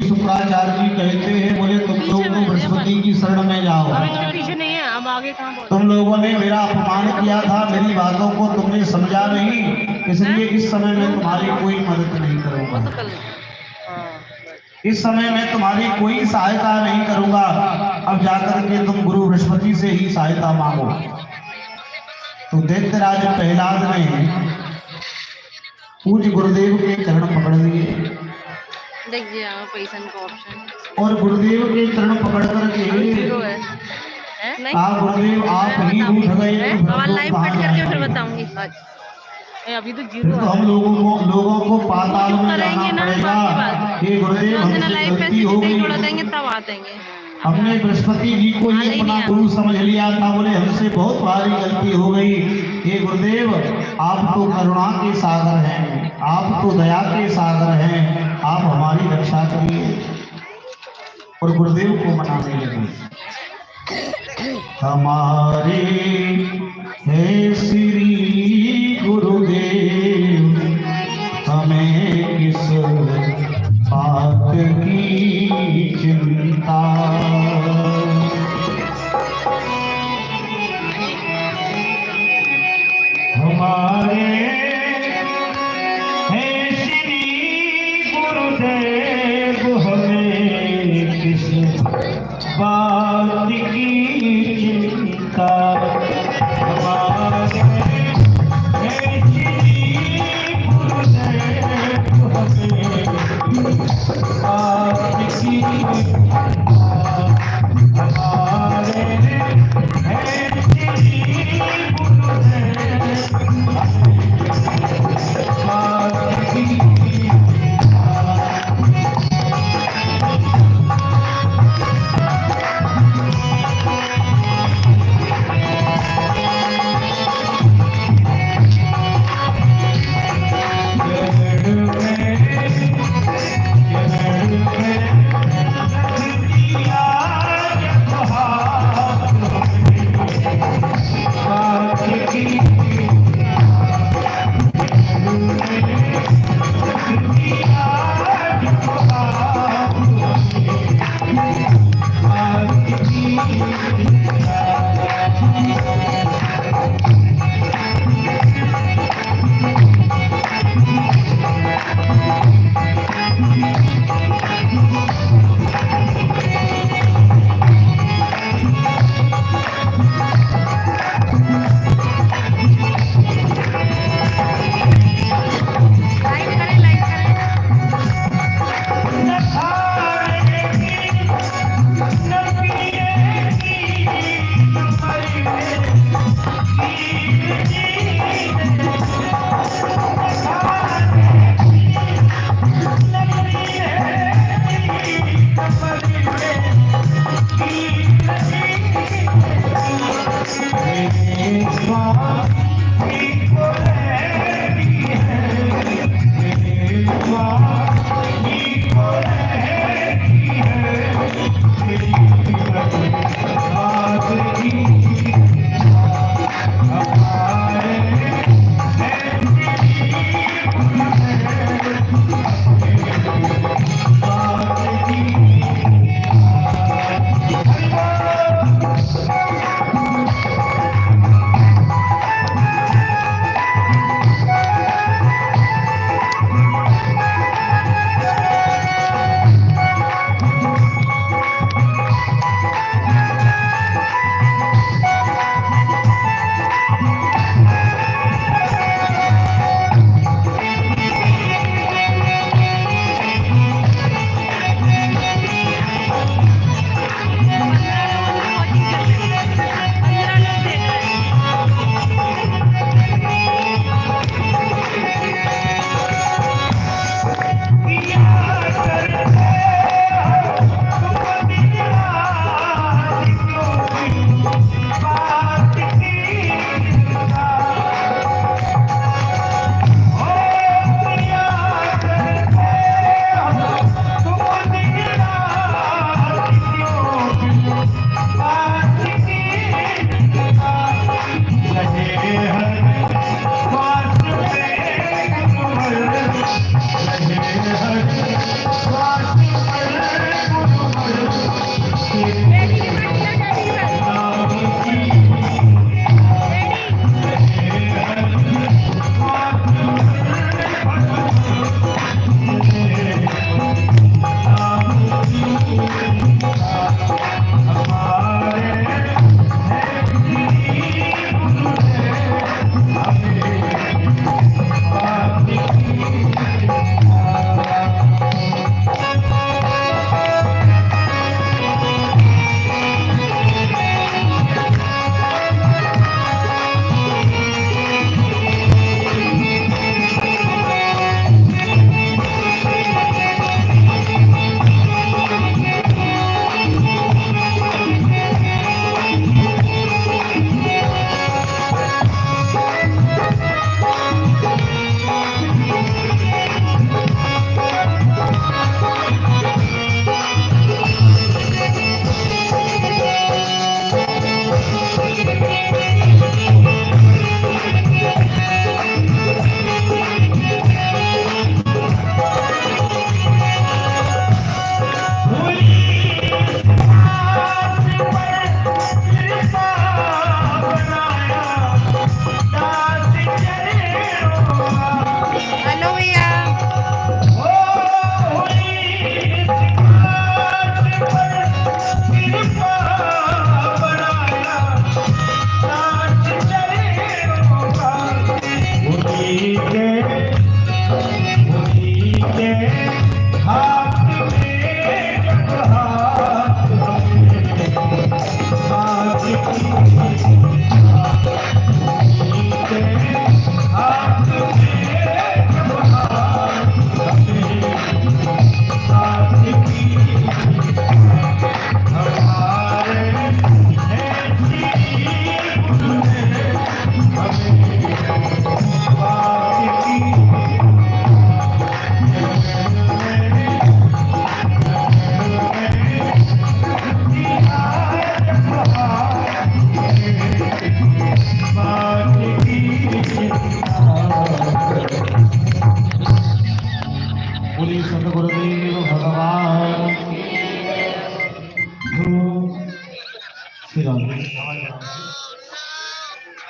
शुक्राचार्य जी कहते हैं, बोले तुम लोग बृहस्पति की शरण में जाओ। पीछे नहीं है, हम आगे कहाँ। तुम लोगों ने मेरा अपमान किया था, मेरी बातों को तुमने समझा नहीं, इसलिए इस समय मैं तुम्हारी कोई मदद नहीं करूंगा। इस समय मैं तुम्हारी कोई सहायता नहीं करूंगा। अब जाकर के तुम गुरु बृहस्पति से ही सहायता मांगो। तो दैत्यराज प्रहलाद ने पूज्य गुरुदेव के चरण पकड़ लिए। देखिए पैसा का ऑप्शन और गुरुदेव के चरण पकड़ करके गुरुदेव आप ही उठ गए। लाइव कट करके फिर बताऊंगी। अभी तो जीरो तो हम लोगों को पाताल में जाना पड़ेगा। ये गुरुदेव हमसे गलती हो गई, तब आतेंगे। हमने बृहस्पति जी को ही अपना गुरु समझ लिया था, बोले हमसे बहुत भारी गलती हो गई। ये गुरुदेव आप तो करुणा के सागर हैं, आप तो दया के सागर हैं, आप हमारी रक्षा करिए। और गुरुदेव को मनाने लगे। हमारे हे श्री गुरुदेव, हमें किस बात की चिंता, हमारे हे श्री गुरुदेव, हमें किस बात की चिंता, हमारे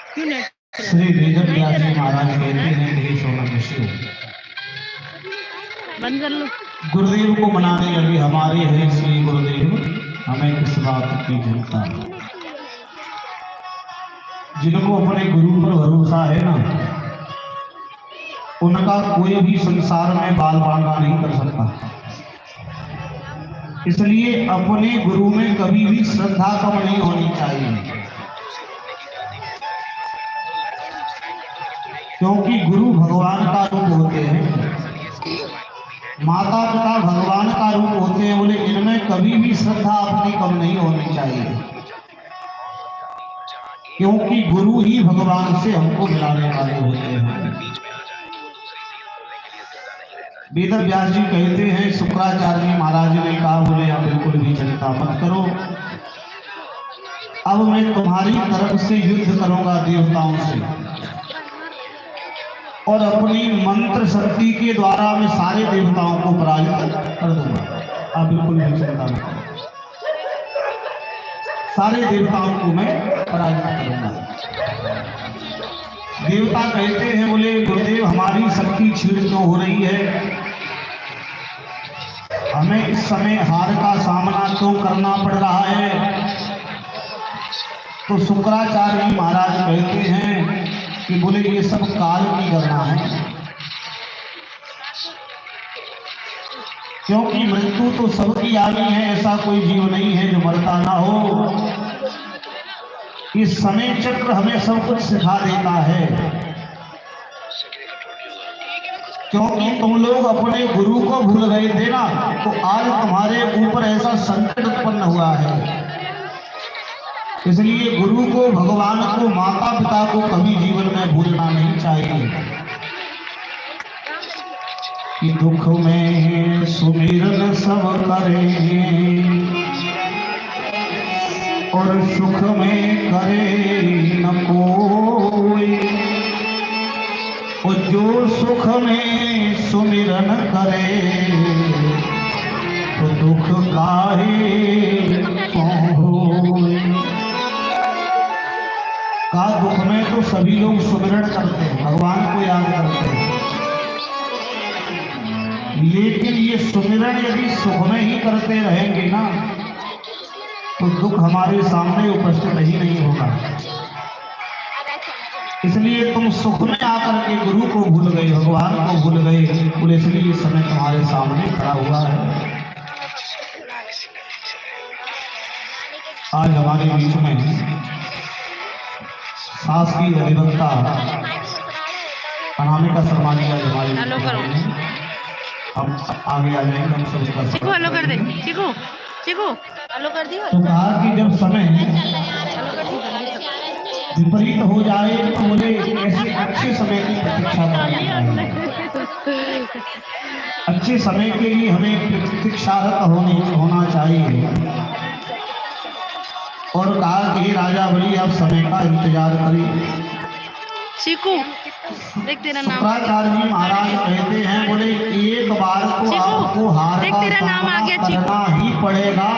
क्यों नेट श्री वेद व्यास जी महाराज कहते हैं हे सोनम ऋषि, बंद कर लो। गुरुदेव को मनाने लगे हमारे हैं श्री गुरुदेव, हमें किस बात की चिंता। जिनको अपने गुरु पर भरोसा है ना, उनका कोई भी संसार में बाल बांका नहीं कर सकता। इसलिए अपने गुरु में कभी भी श्रद्धा कम नहीं होनी चाहिए, क्योंकि गुरु भगवान का रूप होते हैं, माता पिता भगवान का रूप होते हैं। बोले इनमें कभी भी श्रद्धा अपनी कम नहीं होनी चाहिए, क्योंकि गुरु ही भगवान से हमको मिलाने वाले होते हैं। वेद व्यास जी कहते हैं शुक्राचार्य जी महाराज ने कहा, बोले आप बिल्कुल भी चिंता मत करो, अब मैं तुम्हारी तरफ से युद्ध करूंगा देवताओं से, और अपनी मंत्र शक्ति के द्वारा मैं सारे देवताओं को पराजित कर दूंगा। आप बिल्कुल भी चिंता मत करो, सारे देवताओं को मैं पराजित करूंगा। देवता कहते हैं, बोले गुरुदेव हमारी शक्ति क्षीण क्यों हो रही है, हमें इस समय हार का सामना क्यों करना पड़ रहा है। तो शुक्राचार्य जी महाराज कहते हैं कि बोले ये सब काल की गणना है, क्योंकि मृत्यु तो सबकी आनी है, ऐसा कोई जीव नहीं है जो मरता ना हो। इस समय चक्र हमें सब कुछ सिखा देता है, क्योंकि तुम लोग अपने गुरु को भूल गए थे ना, तो आज तुम्हारे ऊपर ऐसा संकट उत्पन्न हुआ है। इसलिए गुरु को, भगवान को, माता पिता को कभी जीवन में भूलना नहीं चाहिए। कि दुख में सुमिरन सब करें और सुख में करे न कोई, और जो सुख में सुमिरन करे तो दुख काहे होए। का दुख में तो सभी लोग सुमिरन करते हैं, भगवान को याद करते हैं, लेकिन ये सुमिरन यदि सुख में ही करते रहेंगे ना, तो दुख हमारे सामने उपस्थित ही नहीं होगा। इसलिए तुम सुख में आकर के गुरु को भूल गए, भगवान को भूल गए, बोले इसलिए इस समय तुम्हारे सामने खड़ा हुआ है। आज हमारे बीच में शासकीय अधिवक्ता अनामिका शर्मा जी आज हमारे हम आगे आ जाएंगे। हम सब इसका चिकू हेलो कर दे, चिकू चिकू हेलो कर दिया। तो कहा कि जब समय विपरीत हो जाए तो बोले ऐसे अच्छे समय की प्रतीक्षा करनी चाहिए, अच्छे समय के लिए हमें प्रतीक्षारत होना चाहिए। और कहा कि राजा बलि आप समय का इंतजार करिए। चिकू देख तेरा नाम, शुक्राचार्य जी महाराज कहते हैं, बोले एक बार तो आपको हार का सामना करना ही पड़ेगा।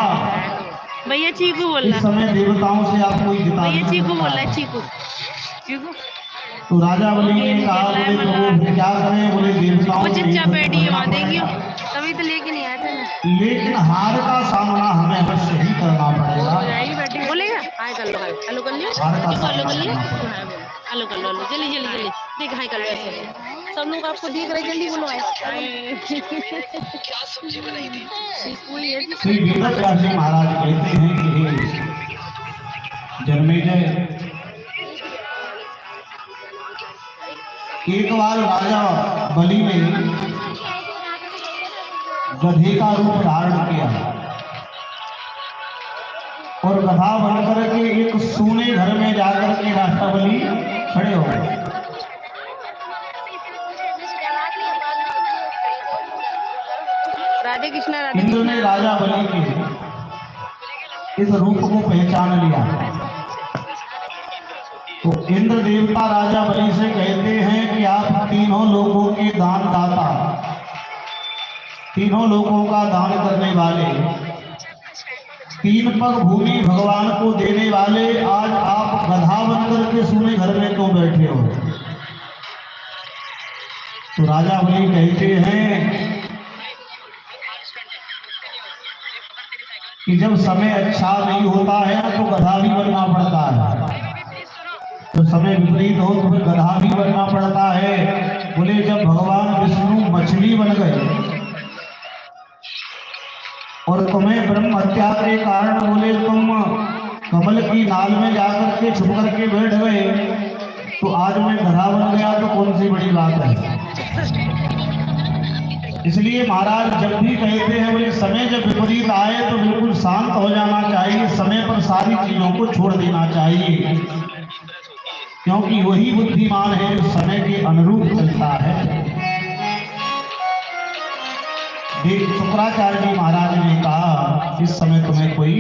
भैया चीकू बोल रहा है, इस समय देवताओं से आपको जिता भैया चीकू बोल रहा है, चीकू चीकू। तो राजा बलि ने कहा, बोले तो क्या करें, बोले देवताओं वो चुपचाप बैठी है वहाँ, देखियो तभी तो लेके नहीं आया था। लेकिन हार का सामना हमें अवश्य ही करना पड़ेगा। बोलेगा हाय कर लो, हेलो कर लियो, हार का हेलो कर लियो, सामना हेलो कर लो, जल्दी जल्दी जल्दी देख हाय कर लो। ऐसे सब लोग आपको देख रहे, जल्दी बोलो हाय। श्री वेद व्यास जी महाराज कहते हैं कि हे जन्मेजय, एक बार राजा बलि ने गधे का रूप धारण किया और गधा बनकर के एक सूने घर में जाकर के राजा बलि खड़े हो गए। राधे कृष्णा राधे इंद्र ने राजा बलि के इस रूप को पहचान लिया, तो इंद्र देवता राजा बलि से कहते हैं कि आप तीनों लोगों के दान दाता, तीनों लोगों का दान करने वाले, तीन पग भूमि भगवान को देने वाले आज आप गधा बनकर के सुने घर में क्यों बैठे हो? तो राजा बलि कहते हैं कि जब समय अच्छा नहीं होता है तो गधा भी बनना पड़ता है, तो समय विपरीत हो तो फिर गधा भी बनना पड़ता है। बोले जब भगवान विष्णु मछली बन गए और तुम्हें ब्रह्म हत्या के कारण बोले तुम कमल की नाल में जाकर के छुप करके बैठ गए, तो आज मैं गधा बन गया तो कौन सी बड़ी बात है। इसलिए महाराज जब भी कहते हैं बोले समय जब विपरीत आए तो बिल्कुल शांत हो जाना चाहिए, समय पर सारी चीजों को छोड़ देना चाहिए, क्योंकि वही बुद्धिमान है जो समय के अनुरूप चलता है। शुक्राचार्य जी महाराज ने कहा इस समय तुम्हें कोई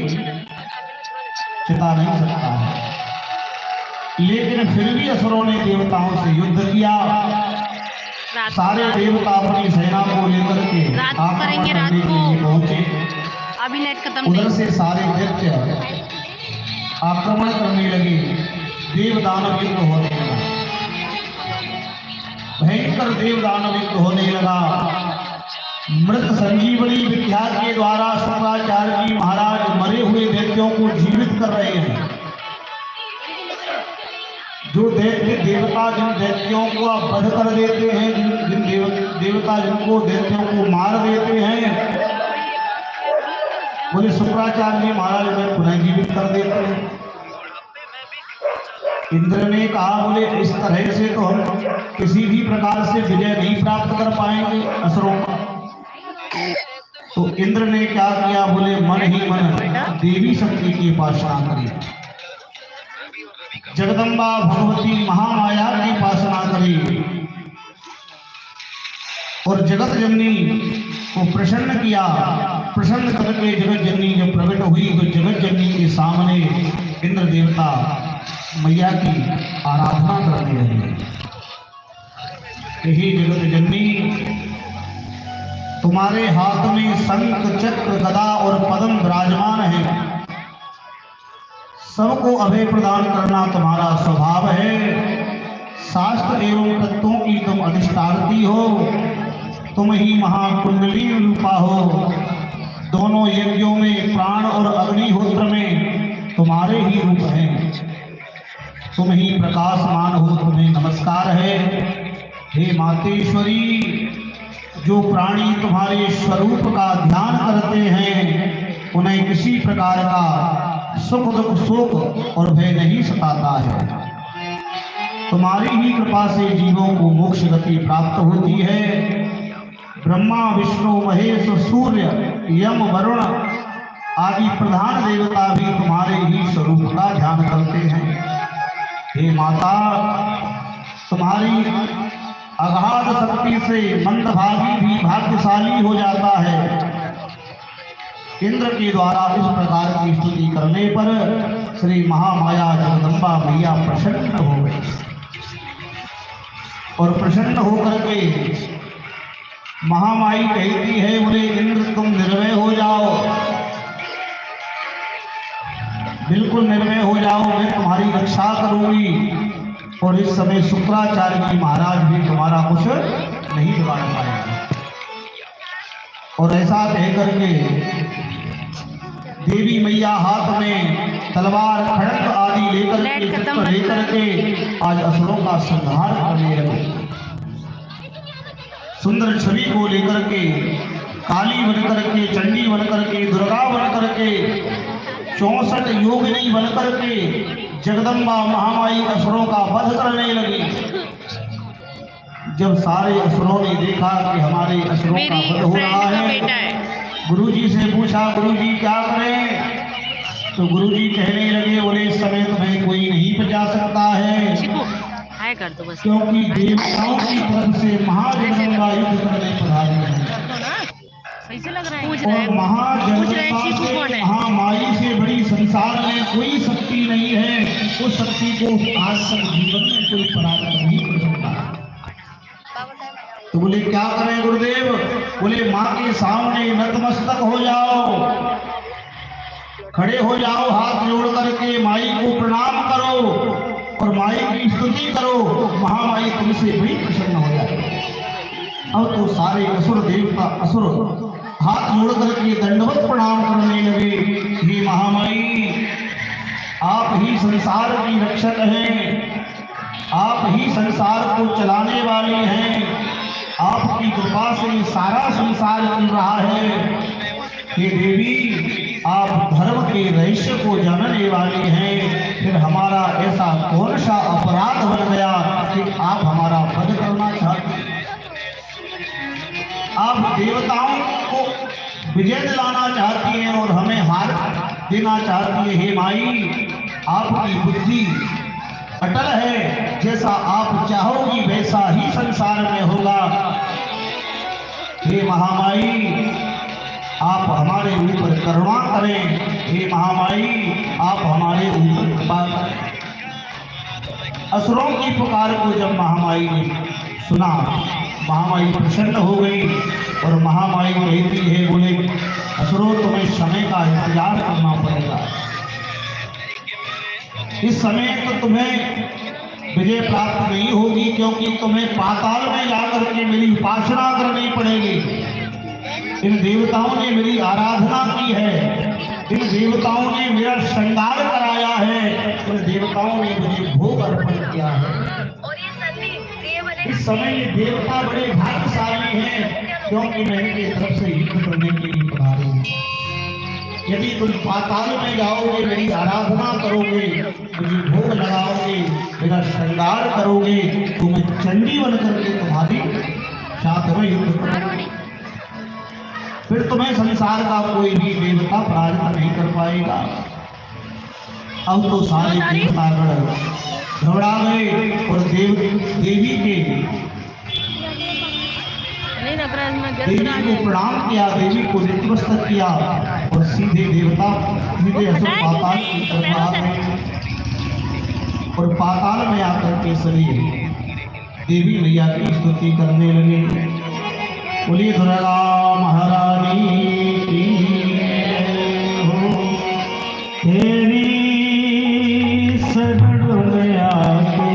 चिता नहीं सकता है, लेकिन फिर भी असुरों ने देवताओं से युद्ध किया। सारे देवता अपनी सेना को लेकर के आक्रमण करने के लिए पहुंचे। अभी नेट खत्म उधर से सारे दैत्य आक्रमण करने लगे, देव दानव युद्ध होने लगा, भयंकर देव दानव युद्ध होने लगा। मृत संजीवनी विद्या के द्वारा शुक्राचार्य जी महाराज मरे हुए दैत्यों को जीवित कर रहे हैं। जो दैत्य देवता जिन दैत्यों को आप वध कर देते हैं, जिन देवता जिनको दैत्यों को मार देते हैं, बोले शुक्राचार्य जी महाराज में पुनः जीवित कर देते हैं। इंद्र ने कहा बोले इस तरह से तो हम किसी भी प्रकार से विजय नहीं प्राप्त कर पाएंगे असुरों का। तो इंद्र ने क्या किया, बोले मन ही मन देवी शक्ति की उपासना करी, जगदम्बा भगवती महामाया की उपासना करी और जगत जननी को प्रसन्न किया। प्रसन्न करके जगत जननी जब प्रकट हुई तो जगत जननी के सामने इंद्र देवता मैया की आराधना करने लगे। यही जगत जननी तुम्हारे हाथ में शंख चक्र गदा और पद्म विराजमान है, सबको अभय प्रदान करना तुम्हारा स्वभाव है। शास्त्र एवं तत्वों की तुम अधिष्ठात्री हो, तुम ही महाकुंडली रूपा हो। दोनों यज्ञों में प्राण और अग्निहोत्र में तुम्हारे ही रूप हैं, तुम ही प्रकाशमान हो, तुम्हें नमस्कार है। हे मातेश्वरी, जो प्राणी तुम्हारे स्वरूप का ध्यान करते हैं उन्हें किसी प्रकार का सुख दुख शोक और भय नहीं सताता है। तुम्हारी ही कृपा से जीवों को मोक्ष गति प्राप्त होती है। ब्रह्मा विष्णु महेश सूर्य यम वरुण आदि प्रधान देवता भी तुम्हारे ही स्वरूप का ध्यान करते हैं। हे माता, तुम्हारी अगाध शक्ति से मंदभागी भी भाग्यशाली हो जाता है। इंद्र के द्वारा इस प्रकार की स्तुति करने पर श्री महामाया जगदम्बा मैया प्रसन्न हो गई और प्रसन्न होकर के महामाई कहती है बोले इंद्र तुम निर्भय हो जाओ, बिल्कुल निर्भय हो जाओ, मैं तुम्हारी रक्षा करूंगी और इस समय शुक्राचार्य जी महाराज भी तुम्हारा कुछ नहीं बिगाड़ पाएंगे। और ऐसा कह करके देवी मैया हाथ में तलवार खड़ग आदि लेकर के आज असुरों का संहार करने लगे। सुंदर छवि को लेकर के काली बनकर के, चंडी बनकर के, दुर्गा बनकर के, 64 योगिनी बनकर के जगदम्बा महामाई असुरों का वध करने लगी। जब सारे असुरों ने देखा कि हमारे असुरों का वध हो रहा है, गुरुजी से पूछा गुरुजी क्या करें, तो गुरुजी कहने लगे बोले इस समय तुम्हें कोई नहीं बचा सकता है, क्योंकि देवताओं की तरफ से महाजगदम्बा युद्ध करने पधारी है और महाजगदम्बा से महामाई से बड़ी संसार में कोई शक्ति नहीं है, उस शक्ति को आज तक जीवन में कोई परास्त नहीं कर सकता। तो बोले क्या करें गुरुदेव, बोले माँ के सामने नतमस्तक हो जाओ, खड़े हो जाओ, हाथ जोड़ करके माई को प्रणाम करो और माई की स्तुति करो। महामाई तुमसे बड़ी प्रसन्न हो जाए। अब तो सारे असुर देवता असुर हाथ जोड़ करके दंडवत प्रणाम करने लगे। हे महामाई, आप ही संसार की रक्षक हैं, आप ही संसार को चलाने वाली हैं, आपकी कृपा से सारा संसार चल रहा है। हे देवी, आप धर्म के रहस्य को जानने वाली हैं, फिर हमारा ऐसा कौन सा अपराध बन गया कि आप हमारा वध करना चाहते हैं? आप देवताओं को विजय दिलाना चाहती हैं और हमें हार देना चाहती है। हे माई, आपकी बुद्धि अटल है, जैसा आप चाहोगी वैसा ही संसार में होगा। हे महामाई, आप हमारे ऊपर करुणा करें। हे महामाई, आप हमारे ऊपर कृपा करें। असुरों की पुकार को जब महामाई ने सुना, महामाई प्रसन्न हो गई और महामाई कहती है, बोले असुरों, तुम्हें समय का इंतजार करना पड़ेगा। इस समय तो तुम्हें विजय प्राप्त नहीं होगी, क्योंकि तुम्हें पाताल में जाकर के मेरी उपासना करनी पड़ेगी। इन देवताओं ने मेरी आराधना की है, इन देवताओं ने मेरा श्रृंगार कराया है, इन देवताओं ने मुझे भोग अर्पण किया है। इस समय ये देवता बड़े भाग्यशाली हैं, क्योंकि मैं इनकी तरफ से युद्ध करने के लिए बना रही हूँ। यदि तुम पाताल में जाओगे, मेरी आराधना करोगे, मुझे भोग लगाओगे, मेरा श्रृंगार करोगे, तो मैं चंडी बन करके तुम्हारी साथ में युद्ध करूंगी। फिर तुम्हें संसार का कोई भी देवता पराजित नहीं कर पाएगा। अब तो सारे देवतागण घबरा गए और देवी को प्रणाम किया, देवी को नतमस्तक किया और सीधे असुर पाताल की तरफ आ गए और पाताल में आकर के सभी देवी मैया की स्तुति करने लगे। बोलिए दुर्गा महारानी की हो, तेरी शरण में आके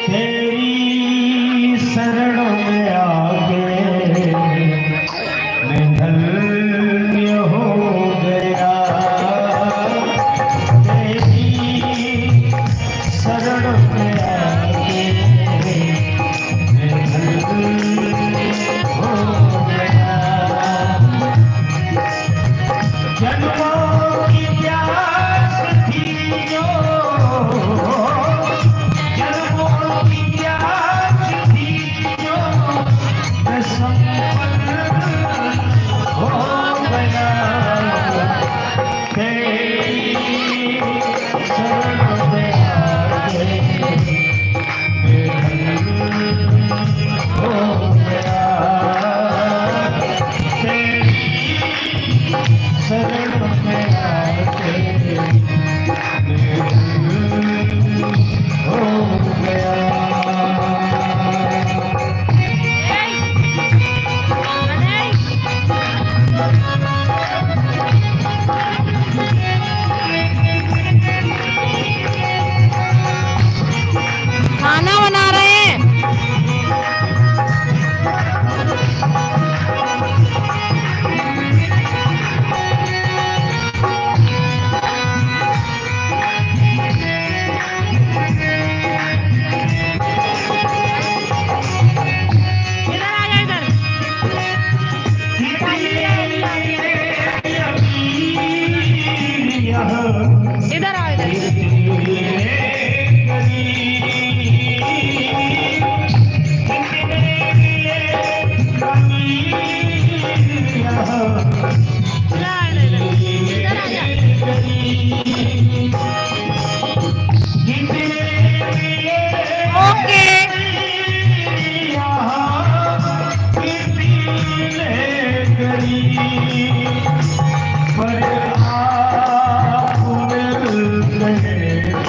तेरी शरण में आके मैं धन्य हो गया। तेरी शरण में आके मैं धन्य हो गया। जन्मों की प्यास थी जो, खाना बना रहे हैं। इधर आ पर आप मिल गए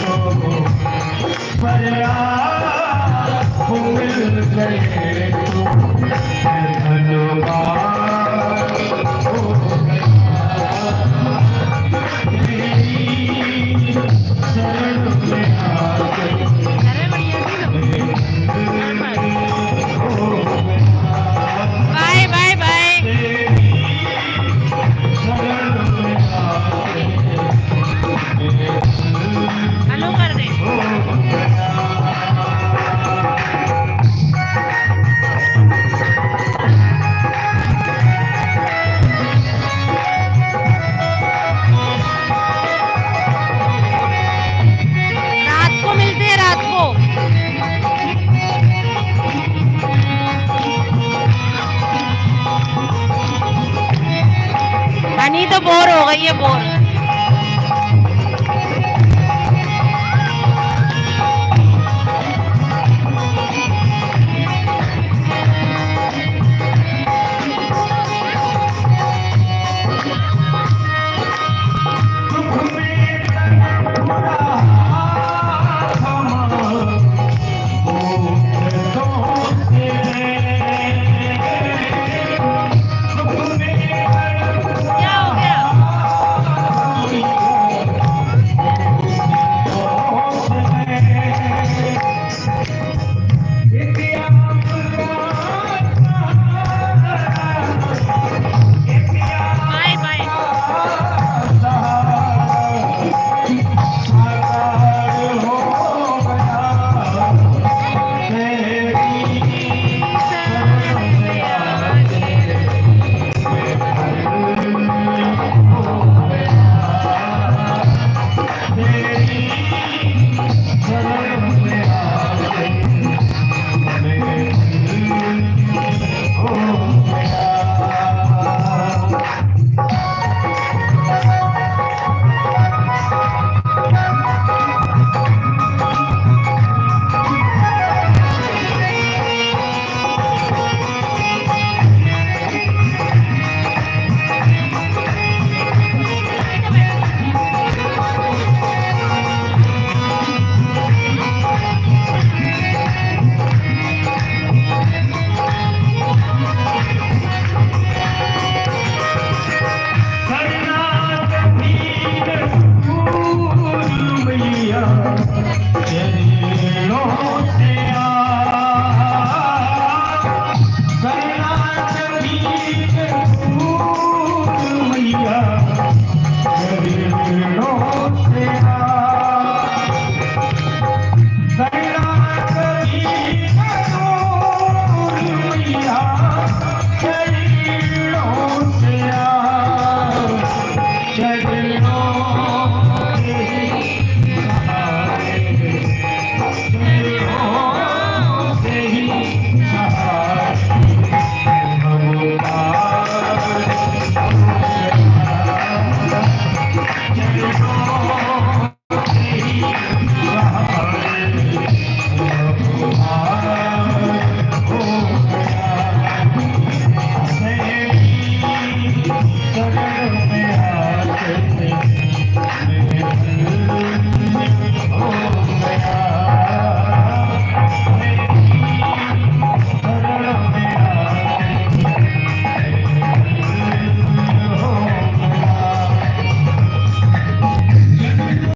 भैया बोर